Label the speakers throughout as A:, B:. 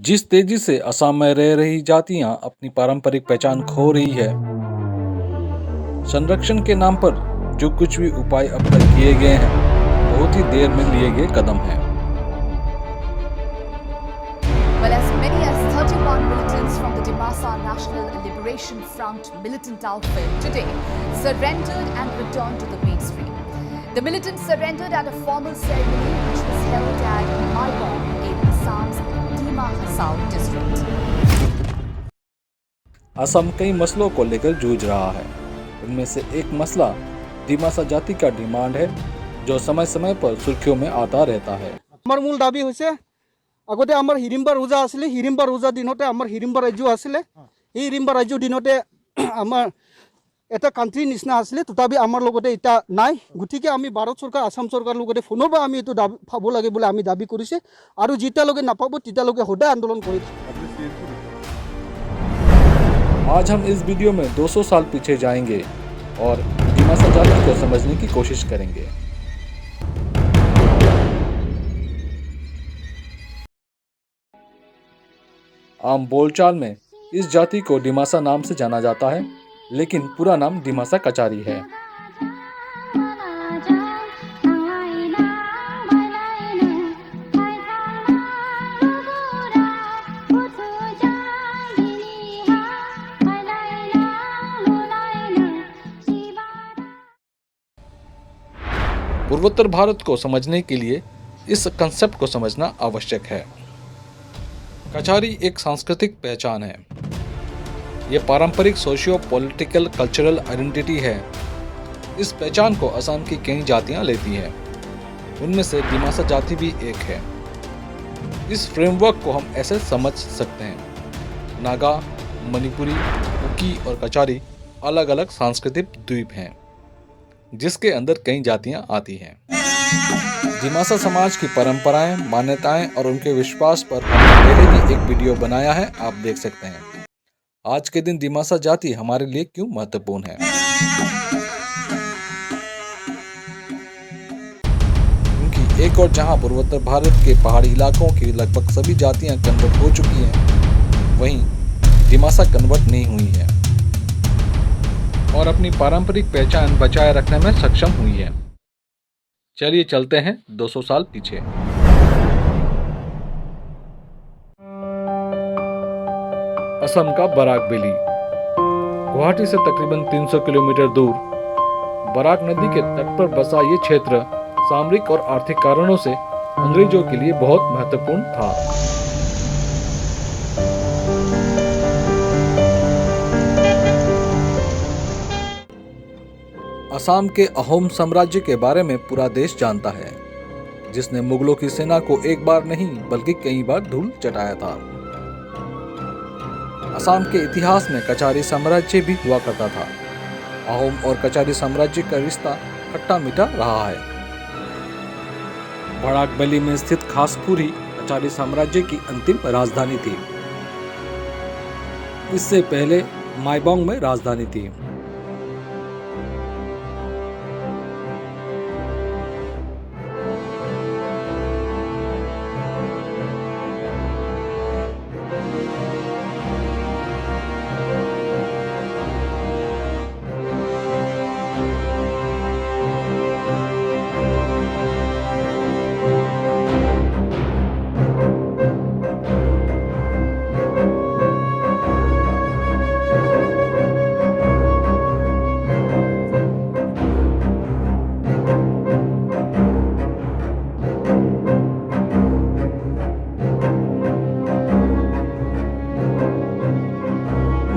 A: जिस तेजी से असम में रह रही जातियां अपनी पारंपरिक पहचान खो रही है, संरक्षण के नाम पर जो कुछ भी उपाय अब तक किए गए हैं, बहुत ही देर में लिए गए कदम हैं।
B: Well, as many as 31 militants from the Dimasa National Liberation Front militant outfit today surrendered and returned to the mainstream. The militants surrendered at a formal ceremony which was held at Maibong in Assam's Dima Hasao district.
A: Assam कई मसलों को लेकर जूझ रहा है। उनमें से एक मसला डिमासा जाति का डिमांड है, जो समय समय पर सुर्खियों में आता रहता है।
C: आमार मूल दाबी होइसे আগতে আমাৰ হিৰিম্বা ৰোজা আছিল। হিৰিম্বা ৰোজা দিনতে আমাৰ হিৰিম্বা ৰাজ্য আছিল। এই হিৰিম্বা ৰাজ্য দিনতে আমাৰ এটা কাণ্ট্ৰি নিচিনা আছিল। তথাপি আমাৰ লগতে এটা নাই। গতিকে আমি ভাৰত চৰকাৰ আসাম চৰকাৰৰ লগতে পুনৰবাৰ আমি এইটো পাব লাগে বুলি আমি দাবী কৰিছে আৰু যেতিয়ালৈকে নাপাব তেতিয়ালৈকে সদায় আন্দোলন কৰি থাকিম।
A: आज हम इस वीडियो में 200 साल पीछे जाएंगे और डिमासा जाति को समझने की कोशिश करेंगे। आम बोलचाल में इस जाति को डिमासा नाम से जाना जाता है, लेकिन पूरा नाम डिमासा कचारी है। पूर्वोत्तर भारत को समझने के लिए इस कंसेप्ट को समझना आवश्यक है। कचारी एक सांस्कृतिक पहचान है। ये पारंपरिक सोशियो पॉलिटिकल कल्चरल आइडेंटिटी है। इस पहचान को असम की कई जातियां लेती हैं। उनमें से डिमासा जाति भी एक है। इस फ्रेमवर्क को हम ऐसे समझ सकते हैं: नागा, मणिपुरी, कुकी और कचारी अलग अलग सांस्कृतिक द्वीप हैं, जिसके अंदर कई जातियां आती हैं। डिमासा समाज की परंपराएं, मान्यताएं और उनके विश्वास पर हमने पहले भी एक वीडियो बनाया है, आप देख सकते हैं। आज के दिन डिमासा जाति हमारे लिए क्यों महत्वपूर्ण है? क्योंकि एक और जहां पूर्वोत्तर भारत के पहाड़ी इलाकों की लगभग सभी जातियां कन्वर्ट हो चुकी हैं, वहीं डिमासा कन्वर्ट नहीं हुई है और अपनी पारंपरिक पहचान बचाए रखने में सक्षम हुई है। चलिए चलते हैं 200 साल पीछे। असम का बराक वैली गुवाहाटी से तकरीबन 300 किलोमीटर दूर बराक नदी के तट पर बसा ये क्षेत्र सामरिक और आर्थिक कारणों से अंग्रेजों के लिए बहुत महत्वपूर्ण था। असम के अहोम साम्राज्य के बारे में पूरा देश जानता है, जिसने मुगलों की सेना को एक बार नहीं बल्कि कई बार धूल चटाया था। असम के इतिहास में कचारी साम्राज्य भी हुआ करता था। अहोम और कचारी साम्राज्य का रिश्ता खट्टा मीठा रहा है। बराक वैली में स्थित खासपुर ही कचारी साम्राज्य की अंतिम राजधानी थी। इससे पहले माईबोंग में राजधानी थी।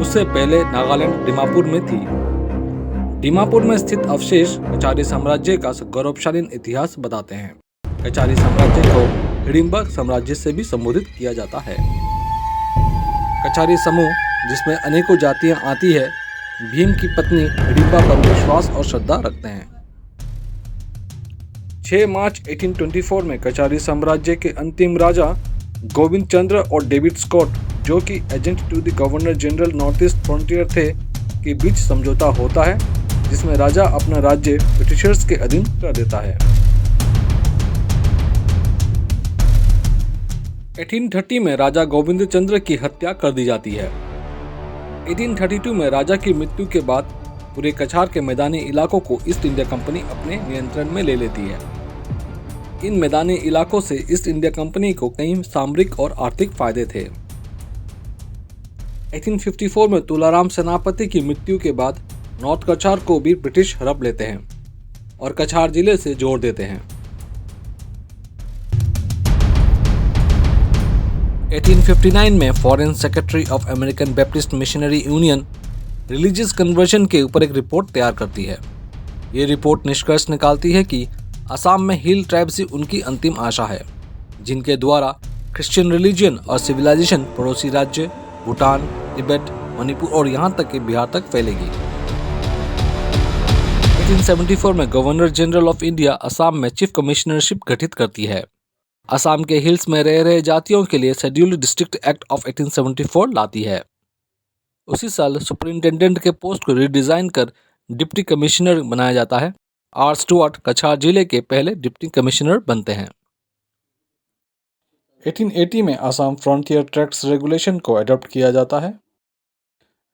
A: उससे पहले नागालैंड दीमापुर में थी। दीमापुर में स्थित अवशेष कचारी साम्राज्य का गौरवशाली इतिहास बताते हैं। कचारी साम्राज्य को हिडिंबा साम्राज्य से भी संबोधित किया जाता है। कचारी समूह, जिसमें अनेकों जातियां आती है, भीम की पत्नी हिडिंबा पर विश्वास और श्रद्धा रखते हैं। 6 मार्च 1824 में कचारी साम्राज्य के अंतिम राजा गोविंद चंद्र और डेविड स्कॉट, जो कि agent to the governor general north east frontier थे, के बीच समझौता होता है, जिसमें राजा अपना राज्य ब्रिटिशर्स के अधीन कर देता है। 1830 में राजा गोविंद चंद्र की हत्या कर दी जाती है। 1832 में राजा की मृत्यु के बाद पूरे कछार के मैदानी इलाकों को ईस्ट इंडिया कंपनी अपने नियंत्रण में ले लेती है। इन मैदानी इलाकों से ईस्ट इंडिया कंपनी को कई सामरिक और आर्थिक फायदे थे। 1854 में तुलाराम सेनापति की मृत्यु के बाद नॉर्थ कछार को भी ब्रिटिश हड़प लेते हैं और कछार जिले से जोड़ देते हैं। 1859 में foreign secretary of American Baptist missionary union religious conversion के ऊपर एक रिपोर्ट तैयार करती है। ये रिपोर्ट निष्कर्ष निकालती है कि असम में हिल ट्राइब्स ही उनकी अंतिम आशा है, जिनके द्वारा क्रिश्चियन रिलीजन और सिविलाइजेशन पड़ोसी राज्य भूटान, तिब्बत, मणिपुर और यहाँ तक कि बिहार तक फैलेगी। 1874 में governor general of India Assam में चीफ कमिश्नरशिप गठित करती है। असम के हिल्स में रह रहे जातियों के लिए शेड्यूल्ड डिस्ट्रिक्ट एक्ट ऑफ 1874 लाती है। उसी साल सुपरिंटेंडेंट के पोस्ट को रिडिजाइन कर डिप्टी कमिश्नर बनाया जाता है। आर स्टुअर्ट कछार जिले के पहले डिप्टी कमिश्नर बनते हैं। 1880 में असम फ्रंटियर ट्रैक्ट्स रेगुलेशन को अडॉप्ट किया जाता है।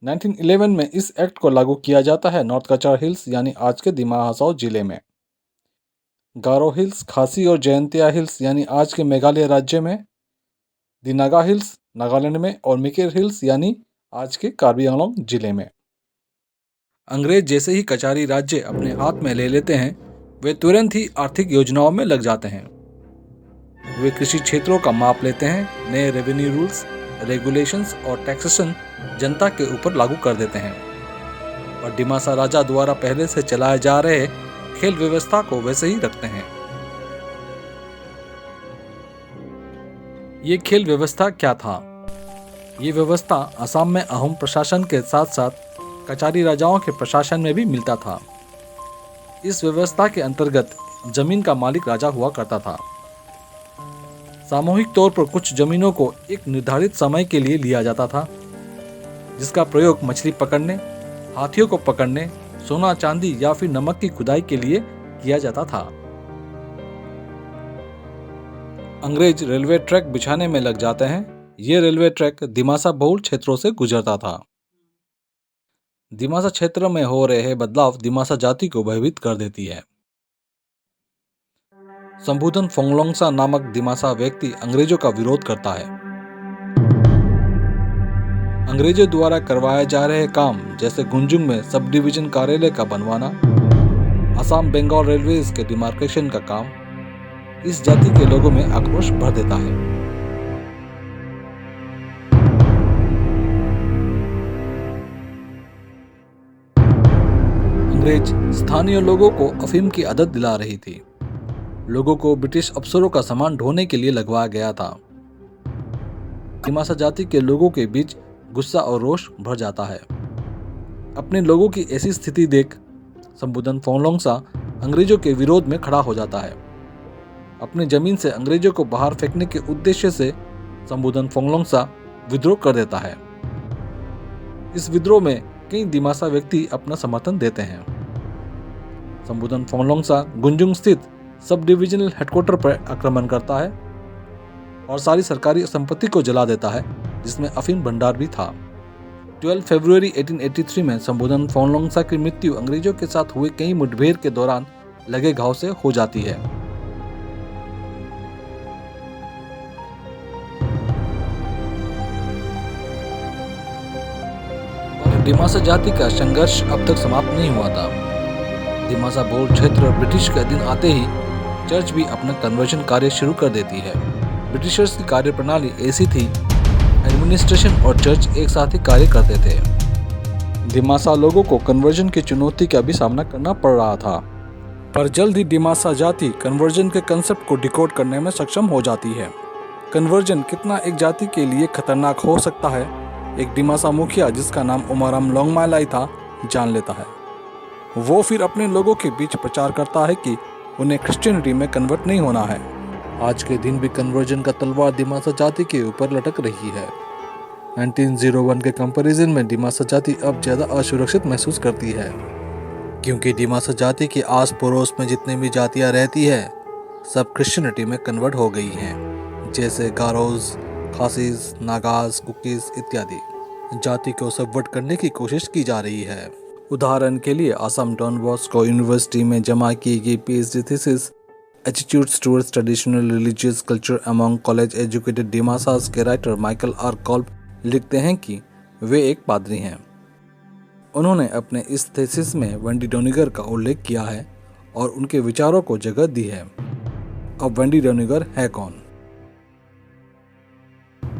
A: 1911 में इस एक्ट को लागू किया जाता है नॉर्थ कछार हिल्स यानी आज के दिमा हसाओ जिले में। गारो हिल्स, खासी और जयंतिया हिल्स यानी आज के मेघालय राज्य में, दिनागा हिल्स नागालैंड में और मिकेर हिल्स यानी आज के कार्बी आंगलोंग जिले में। अंग्रेज जैसे ही कछारी राज्य अपने हाथ में ले लेते हैं, वे तुरंत ही आर्थिक योजनाओं में लग जाते हैं। वे कृषि क्षेत्रों का माप लेते हैं, नए रेवेन्यू रूल्स, रेगुलेशंस और टैक्सेशन जनता के ऊपर लागू कर देते हैं और डिमासा राजा द्वारा पहले से चलाए जा रहे खेल व्यवस्था को वैसे ही रखते हैं। ये खेल व्यवस्था क्या था? ये व्यवस्था असम में अहोम प्रशासन के साथ साथ कछारी राजाओं के प्रशासन में भी मिलता था। इस व्यवस्था के अंतर्गत जमीन का मालिक राजा हुआ करता था। सामूहिक तौर पर कुछ जमीनों को एक निर्धारित समय के लिए लिया जाता था, जिसका प्रयोग मछली पकड़ने, हाथियों को पकड़ने, सोना चांदी या फिर नमक की खुदाई के लिए किया जाता था। अंग्रेज रेलवे ट्रैक बिछाने में लग जाते हैं। ये रेलवे ट्रैक दिमासा बहुल क्षेत्रों से गुजरता था। दिमासा क्षेत्र में हो रहे बदलाव दिमासा जाति को भयभीत कर देती है। संबोधन फोंगलोंगसा नामक दिमासा व्यक्ति अंग्रेजों का विरोध करता है। अंग्रेजों द्वारा करवाए जा रहे काम जैसे गुंजुंग में सब डिवीजन कार्यालय का बनवाना, असम बंगाल रेलवेज के डिमार्केशन का काम इस जाति के लोगों में आक्रोश भर देता है। अंग्रेज स्थानीय लोगों को अफीम की आदत दिला रही थी। लोगों को ब्रिटिश अफसरों का सामान ढोने के लिए लगवाया गया था। दिमासा जाति के लोगों के बीच गुस्सा और रोष भर जाता है। अपने लोगों की ऐसी स्थिति देख संबोधन फोंगलोंगसा अंग्रेजों के विरोध में खड़ा हो जाता है। अपनी जमीन से अंग्रेजों को बाहर फेंकने के उद्देश्य से संबोधन फोंगलोंगसा विद्रोह कर देता है। इस विद्रोह में कई दिमासा व्यक्ति अपना समर्थन देते हैं। संबोधन फोंगलोंगसा गुंजुंग स्थित सब डिविजनल हेडक्वार्टर पर आक्रमण करता है और सारी सरकारी संपत्ति को जला देता है, जिसमें अफीम भंडार भी था। 12 फरवरी 1883 में संबोधन फोंगलोंगसा की मृत्यु अंग्रेजों के साथ हुए कई मुठभेड़ के दौरान लगे घाव से हो जाती है। और दिमासा जाति का संघर्ष अब तक समाप्त नहीं हुआ था। दिमासा बहुल क्षेत्र ब्रिटिश के अधीन आते ही चर्च भी अपना कन्वर्जन कार्य शुरू कर देती है। ब्रिटिशर्स की कार्यप्रणाली ऐसी थी, एडमिनिस्ट्रेशन और चर्च एक साथ ही कार्य करते थे। दिमासा लोगों को कन्वर्जन की चुनौती का भी सामना करना पड़ रहा था, पर जल्द ही दिमासा जाति कन्वर्जन के कंसेप्ट को डिकोड करने में सक्षम हो जाती है। कन्वर्जन कितना एक जाति के लिए खतरनाक हो सकता है, एक दिमासा मुखिया जिसका नाम उमाराम लोंगमालाई था जान लेता है। वो फिर अपने लोगों के बीच प्रचार करता है कि उन्हें क्रिश्चियनिटी में कन्वर्ट नहीं होना है। आज के दिन भी कन्वर्जन का तलवार दिमासा जाति के ऊपर लटक रही है। 1901 के कंपैरिजन में दिमासा जाति अब ज़्यादा असुरक्षित महसूस करती है, क्योंकि दिमासा जाति के आस पड़ोस में जितने भी जातियाँ रहती है सब क्रिश्चियनिटी में कन्वर्ट हो गई हैं। जैसे गारोज, खासीज, नागाज, कुकीज इत्यादि। जाति को सबवर्ट करने की कोशिश की जा रही है। उदाहरण के लिए असम डॉन बॉस्को यूनिवर्सिटी में जमा की गई PhD thesis attitudes towards traditional religious culture among college educated Dimasas के राइटर माइकल आर कॉल्ब लिखते हैं कि वे एक पादरी हैं। उन्होंने अपने इस थीसिस में वेंडी डोनिगर का उल्लेख किया है और उनके विचारों को जगह दी है। अब वेंडी डोनिगर है कौन?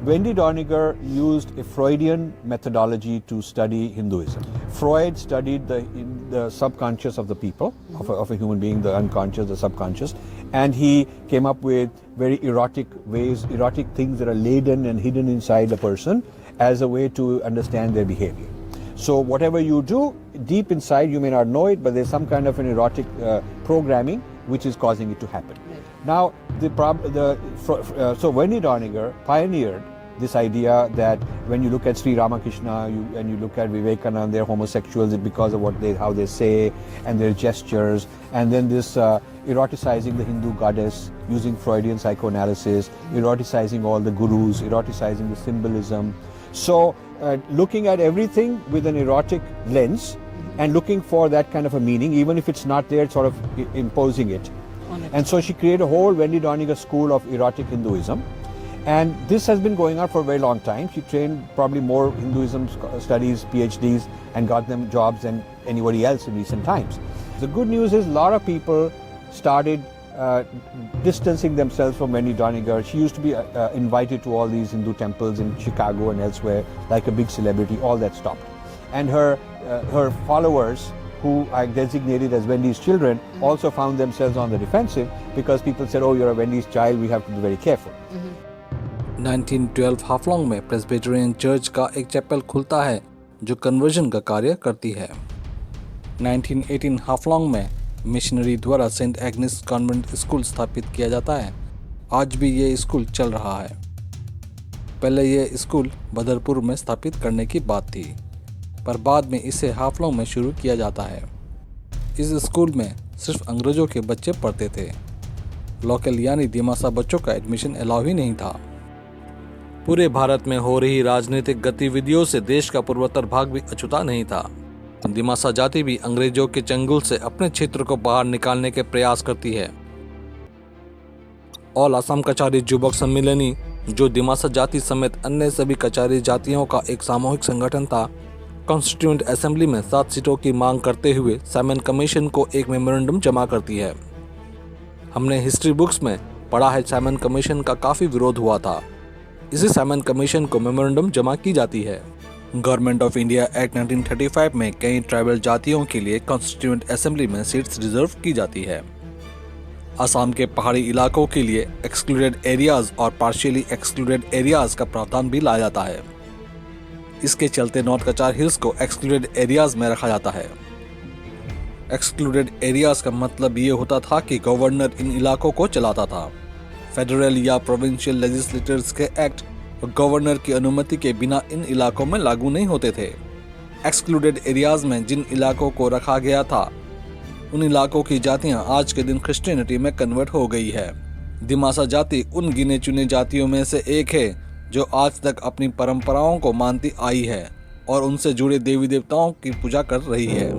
D: Wendy Doniger used a Freudian methodology to study Hinduism. Freud studied the subconscious of the people, of a human being, the unconscious, the subconscious, and he came up with very erotic ways, erotic things that are laden and hidden inside a person as a way to understand their behavior. So whatever you do, deep inside, you may not know it, but there's some kind of an erotic programming which is causing it to happen. Now, so Wendy Doniger pioneered this idea that when you look at Sri Ramakrishna and you look at Vivekananda, they're homosexuals because of how they say and their gestures, and then this eroticizing the Hindu goddess using Freudian psychoanalysis, eroticizing all the gurus, eroticizing the symbolism. So looking at everything with an erotic lens and looking for that kind of a meaning, even if it's not there, sort of imposing it. And so she created a whole Wendy Doniger school of erotic Hinduism. And this has been going on for a very long time. She trained probably more Hinduism studies, PhDs, and got them jobs than anybody else in recent times. The good news is a lot of people started distancing themselves from Wendy Doniger. She used to be invited to all these Hindu temples in Chicago and elsewhere like a big celebrity. All that stopped. And her followers, who are designated as Wendy's children, also found themselves on the defensive because people said, oh, you're a Wendy's child, we have to be very careful.
A: 1912 Haflong में Presbyterian church का एक chapel खुलता है जो conversion का कार्य करती है। 1918 हाफलोंग में मिशनरी द्वारा सेंट एग्नेस कॉन्वेंट स्कूल स्थापित किया जाता है। आज भी ये स्कूल चल रहा है। पहले ये स्कूल बदरपुर में स्थापित करने की बात थी, पर बाद में इसे हाफलोंग में शुरू किया जाता है। इस स्कूल में सिर्फ अंग्रेजों के बच्चे पढ़ते थे। लोकल यानी दिमासा बच्चों का एडमिशन अलाउ ही नहीं था। पूरे भारत में हो रही राजनीतिक गतिविधियों से देश का पूर्वोत्तर भाग भी अछूता नहीं था। दिमासा जाति भी अंग्रेजों के चंगुल से अपने क्षेत्र को बाहर निकालने के प्रयास करती है। ऑल असम कचारी युवक सम्मेलनी, जो दिमासा जाति समेत अन्य सभी कचारी जातियों का एक सामूहिक संगठन था, कॉन्स्टिट्यूएंट असेंबली में 7 सीटों की मांग करते हुए साइमन कमीशन को एक मेमोरेंडम जमा करती है। हमने हिस्ट्री बुक्स में पढ़ा है साइमन कमीशन का काफ़ी विरोध हुआ था। इसी साइमन कमीशन को मेमोरेंडम जमा की जाती है। गवर्नमेंट ऑफ इंडिया एक्ट 1935 में कई ट्राइबल जातियों के लिए कॉन्स्टिट्यूएंट असेंबली में सीट्स रिजर्व की जाती है। असम के पहाड़ी इलाकों के लिए एक्सक्लूडेड एरियाज और पार्शियली एक्सक्लूडेड एरियाज का प्रावधान भी लाया जाता है। इसके चलते नॉर्थ कचार हिल्स को एक्सक्लूडेड एरियाज में रखा जाता है। एक्सक्लूडेड एरियाज का मतलब ये होता था कि गवर्नर इन इलाकों को चलाता था। फेडरल या प्रोविंशियल लेजिस्लेटर्स के एक्ट गवर्नर की अनुमति के बिना इन इलाकों में लागू नहीं होते थे। एक्सक्लूडेड एरियाज में जिन इलाकों को रखा गया था, उन इलाकों की जातियां आज के दिन क्रिश्चियनिटी में कन्वर्ट हो गई है। दिमासा जाति उन गिने चुने जातियों में से एक है जो आज तक अपनी परंपराओं को मानती आई है और उनसे जुड़े देवी देवताओं की पूजा कर रही है।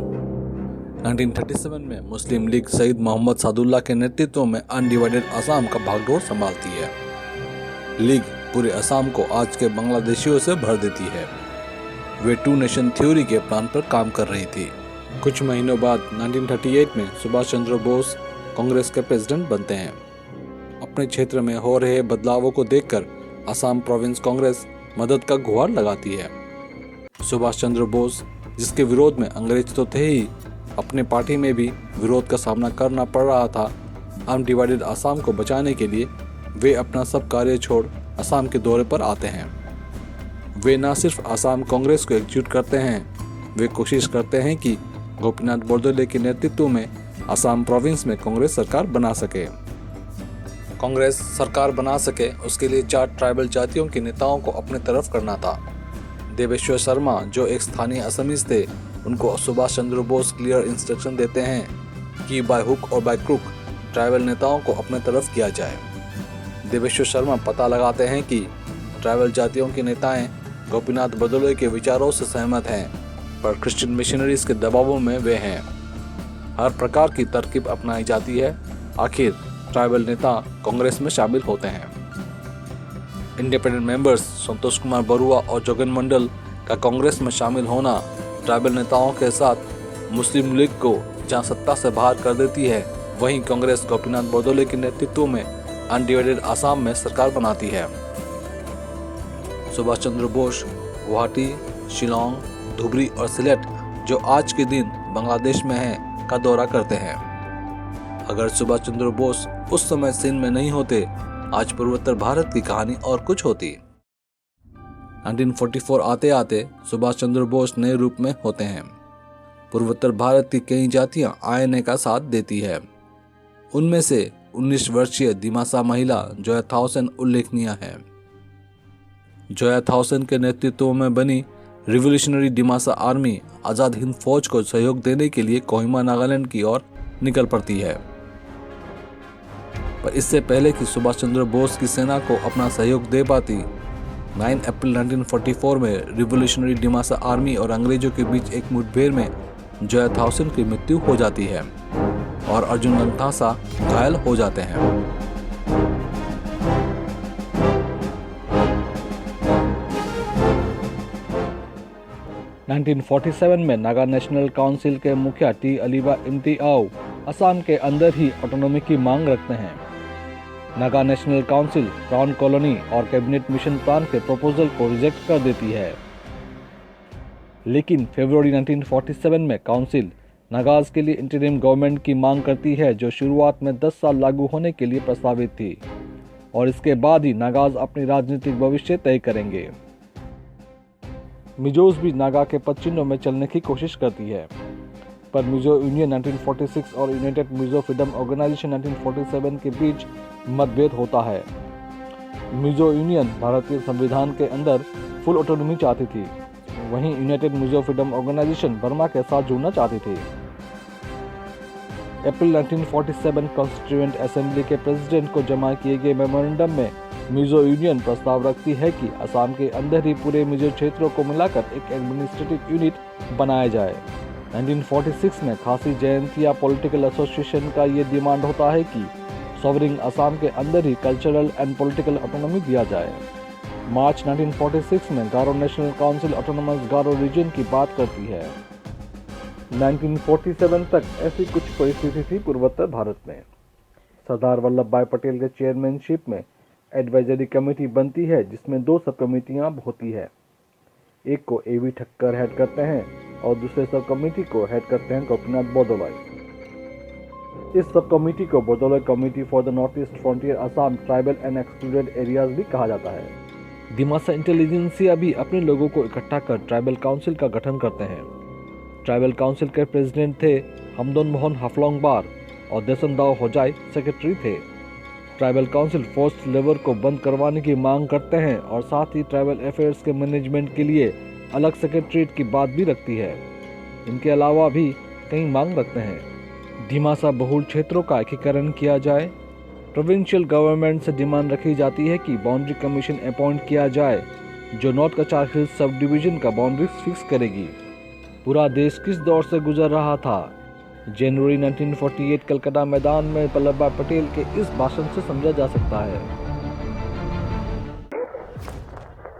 A: 1937 में मुस्लिम लीग सईद मोहम्मद सादुल्ला के नेतृत्व में अनडिवाइडेड असम का भागडोर संभालती है। लीग पूरे असम को आज के बांग्लादेशियों से भर देती है। वे 2 नेशन थ्योरी के प्लान पर काम कर रही थी। कुछ महीनों बाद 1938 में सुभाष चंद्र बोस कांग्रेस के प्रेसिडेंट बनते हैं। अपने क्षेत्र में हो रहे बदलावों को देखकर असम प्रोविंस कांग्रेस मदद का गुहार लगाती है। सुभाष चंद्र बोस, जिसके विरोध में अंग्रेज तो थे ही, अपने पार्टी में भी विरोध का सामना करना पड़ रहा था। अनडिवाइडेड असम को बचाने के लिए वे अपना सब कार्य छोड़ असम के दौरे पर आते हैं। वे न सिर्फ असम कांग्रेस को एकजुट करते हैं, वे कोशिश करते हैं कि गोपीनाथ बोरदोले के नेतृत्व में असम प्रोविंस में कांग्रेस सरकार बना सके। कांग्रेस सरकार बना सके उसके लिए 4 ट्राइबल जातियों के नेताओं को अपने तरफ करना था। देवेश्वर शर्मा, जो एक स्थानीय असमीज थे, उनको सुभाष चंद्र बोस क्लियर इंस्ट्रक्शन देते हैं कि बाय हुक और बाय क्रुक ट्राइबल नेताओं को अपने तरफ किया जाए। देवेश्वर शर्मा पता लगाते हैं कि ट्राइबल जातियों के नेताएं गोपीनाथ बरदोले के विचारों से सहमत हैं, पर क्रिश्चियन मिशनरीज के दबावों में वे हैं। हर प्रकार की तरकीब अपनाई जाती है। आखिर ट्राइबल नेता कांग्रेस में शामिल होते हैं। इंडिपेंडेंट मेंबर्स संतोष कुमार बरुआ और जोगन मंडल का कांग्रेस में शामिल होना ट्राइबल नेताओं के साथ मुस्लिम लीग को जहां सत्ता से बाहर कर देती है, वहीं कांग्रेस गोपीनाथ बरदोले के नेतृत्व में अनडिवाइडेड असम में सरकार बनाती है। सुभाष चंद्र बोस गुवाहाटी, शिलोंग, धुबरी और सिलेट, जो आज के दिन बांग्लादेश में है, का दौरा करते हैं। अगर सुभाष चंद्र बोस उस समय सिंध में नहीं होते, आज पूर्वोत्तर भारत की कहानी और कुछ होती। 1944 आते आते सुभाष चंद्र बोस नए रूप में होते हैं। पूर्वोत्तर भारत की कई जातियां आने का साथ देती है। उनमें से 19 वर्षीय दिमासा महिला जोया थाउसेन उल्लेखनीय है। जोया थाउसेन के नेतृत्व में बनी रिवोल्यूशनरी दिमासा आर्मी आजाद हिंद फौज को सहयोग देने के लिए कोहिमा नागालैंड की ओर निकल पड़ती है। पर इससे पहले कि सुभाष चंद्र बोस की सेना को अपना सहयोग दे पाती, 9 अप्रैल 1944 में रिवोल्यूशनरी दिमासा आर्मी और अंग्रेजों के बीच एक मुठभेड़ में जोया थाउसेन की मृत्यु हो जाती है और अर्जुन रंथासा घायल हो जाते हैं। (1947) में नागा नेशनल काउंसिल के मुखिया टी अलीबा इम्तियाओ असम के अंदर ही ऑटोनॉमी की मांग रखते हैं। Naga national council crown colony और कैबिनेट मिशन प्लान के प्रपोजल को रिजेक्ट कर देती है। लेकिन फरवरी 1947 में काउंसिल नागाज के लिए इंटरिम गवर्नमेंट की मांग करती है, जो शुरुआत में 10 साल लागू होने के लिए प्रस्तावित थी, और इसके बाद ही नागाज अपनी राजनीतिक भविष्य तय करेंगे। मिजोज भी नागा के पदचिह्नों में चलने की कोशिश करती है, पर मिजो यूनियन 1946 और यूनाइटेड मिजो फ्रीडम ऑर्गेनाइजेशन 1947 के बीच मतभेद होता है। मिजो यूनियन भारतीय संविधान के अंदर फुल ऑटोनॉमी चाहती थी, वहीं united Mizo freedom organisation Burma के साथ जुड़ना चाहती थी। अप्रैल 1947 कॉन्स्टिट्यूएंट असेंबली के प्रेसिडेंट को जमा किए गए मेमोरेंडम में मिजो यूनियन प्रस्ताव रखती है कि असम के अंदर ही पूरे मिजो क्षेत्रों को मिलाकर एक एडमिनिस्ट्रेटिव यूनिट बनाया जाए। 1946 में खासी जयंतिया पॉलिटिकल एसोसिएशन का ये डिमांड होता है कि सॉवरिंग असम के अंदर ही कल्चरल एंड पॉलिटिकल ऑटोनॉमी दिया जाए। मार्च 1946 में गारो नेशनल काउंसिल ऑटोनोमस गारो रीजन की बात करती है। 1947 तक ऐसी कुछ परिस्थिति थी पूर्वोत्तर भारत में। सरदार वल्लभ भाई पटेल के चेयरमैनशिप में एडवाइजरी कमेटी बनती है, जिसमें 2 सब कमेटियां होती है। एक को एवी ठक्कर हेड करते हैं और दूसरे सब कमेटी को हेड करते हैं गोपीनाथ बरदोले। इस सब कमेटी को Bardoloi committee for the North east frontier Assam tribal and excluded areas भी कहा जाता है। दिमासा इंटेलिजेंसिया भी अपने लोगों को इकट्ठा कर ट्राइबल काउंसिल का गठन करते हैं। ट्राइबल काउंसिल के प्रेसिडेंट थे हमदोन मोहन हाफलोंगबार और देसनदाओ होजाई सेक्रेटरी थे। ट्राइबल काउंसिल फोर्स्ड लेबर को बंद करवाने की मांग करते हैं और साथ ही ट्राइबल अफेयर्स के मैनेजमेंट के लिए अलग सेक्रेटरीट की बात भी रखती है। इनके अलावा भी कई मांग रखते हैं। दिमासा बहुल क्षेत्रों का एकीकरण किया जाए। प्रोविंशियल गवर्नमेंट से डिमांड रखी जाती है कि बाउंड्री कमीशन अपॉइंट किया जाए, जो नॉर्थ कचार हिल्स सब डिवीजन का बाउंड्री फिक्स करेगी। पूरा देश किस दौर से गुजर रहा था, जनवरी 1948 कलकत्ता मैदान में वल्लभ भाई पटेल के इस भाषण से समझा जा सकता है।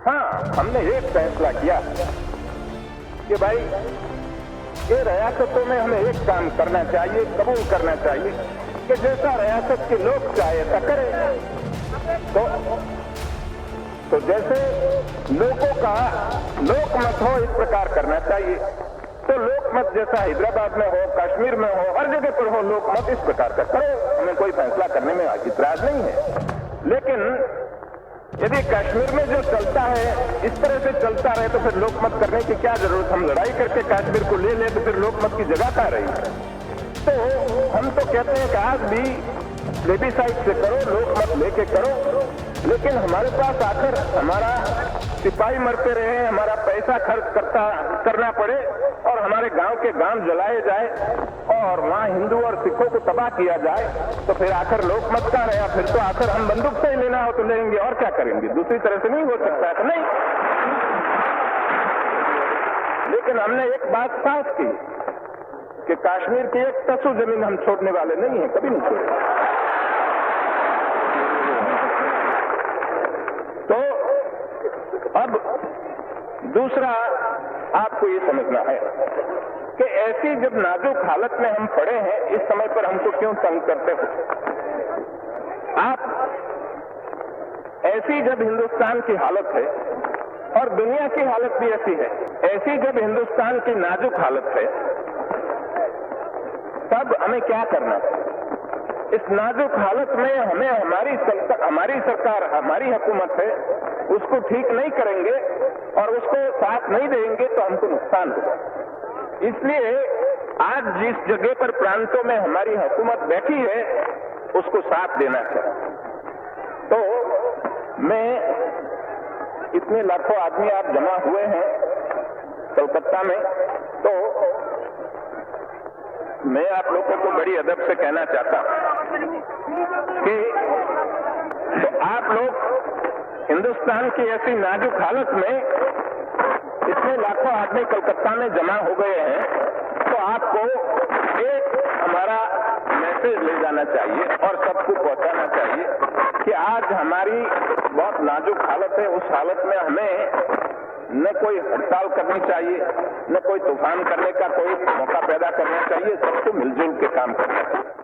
E: हाँ, हमने एक फैसला किया कि भाई ये रियासतों में हमें एक काम करना चाहिए, कबूल करना चाहिए कि जैसा रियासत के लोग चाहे ऐसा करें। तो जैसे लोगों का लोकमत हो, इस प्रकार करना चाहिए। तो लोकमत जैसा हैदराबाद में हो, कश्मीर में हो, हर जगह पर हो लोकमत, इस प्रकार का करो। हमें कोई फैसला करने में इतराज नहीं है। लेकिन यदि कश्मीर में जो चलता है इस तरह से चलता रहे तो फिर लोकमत करने की क्या जरूरत। हम लड़ाई करके कश्मीर को ले ले तो फिर लोकमत की जगह कहाँ रही। तो हम तो कहते हैं कि आज भी प्लेबिसाइट से करो, लोकमत लेके करो, लेकिन हमारे पास आकर हमारा सिपाही मरते रहे, हमारा पैसा खर्च करना पड़े और हमारे गांव के गांव जलाए जाए और वहां हिंदू और सिखों को तबाह किया जाए, तो फिर आखिर लोकमत का रहा, फिर तो आखिर हम बंदूक से ही लेना हो तो लेंगे और क्या करेंगे, दूसरी तरह से नहीं हो सकता है। नहीं, लेकिन हमने एक बात साफ की कि कश्मीर की एक तसु जमीन हम छोड़ने वाले नहीं है, कभी नहीं छोड़ेंगे। तो अब दूसरा आपको ये समझना है कि ऐसी जब नाजुक हालत में हम पड़े हैं, इस समय पर हमको क्यों तंग करते हो आप? ऐसी जब हिंदुस्तान की हालत है और दुनिया की हालत भी ऐसी है, ऐसी जब हिंदुस्तान की नाजुक हालत है, तब हमें क्या करना है? इस नाजुक हालत में हमें हमारी सरकार, हमारी हुकूमत है, उसको ठीक नहीं करेंगे और उसको साथ नहीं देंगे तो हमको नुकसान होगा। इसलिए आज जिस जगह पर प्रांतों में हमारी हुकूमत बैठी है, उसको साथ देना चाहिए। तो मैं इतने लाखों आदमी आप जमा हुए हैं कलकत्ता में, तो मैं आप लोगों को बड़ी अदब से कहना चाहता हूं कि तो आप लोग हिंदुस्तान की ऐसी नाजुक हालत में इतने लाखों आदमी कलकत्ता में जमा हो गए हैं, तो आपको एक हमारा मैसेज ले जाना चाहिए और सबको पहुंचाना चाहिए कि आज हमारी बहुत नाजुक हालत है। उस हालत में हमें न कोई हड़ताल करनी चाहिए, न कोई तूफान करने का कोई मौका पैदा करना चाहिए, सबको मिलजुल के काम करना चाहिए।